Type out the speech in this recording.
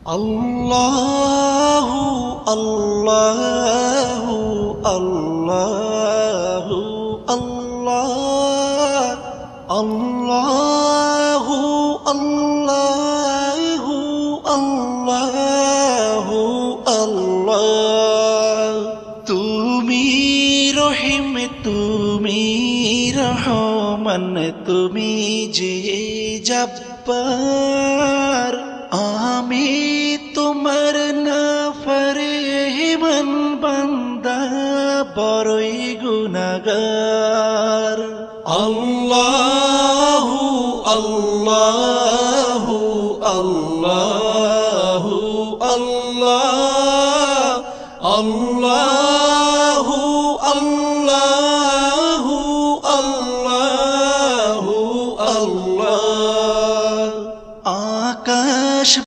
আল্লাহু আল্লাহু আল্লাহু আল্লাহ আল্লাহু আল্লাহু আল্লাহু আল্লাহ তুমি রহিম তুমি রহমান তুমি যে জব্বার আমি তোমার নাফরমান বান্দা বড়ই গুনাহগার আল্লাহু আল্লাহু আল্লাহু আল্লাহ আল্লাহ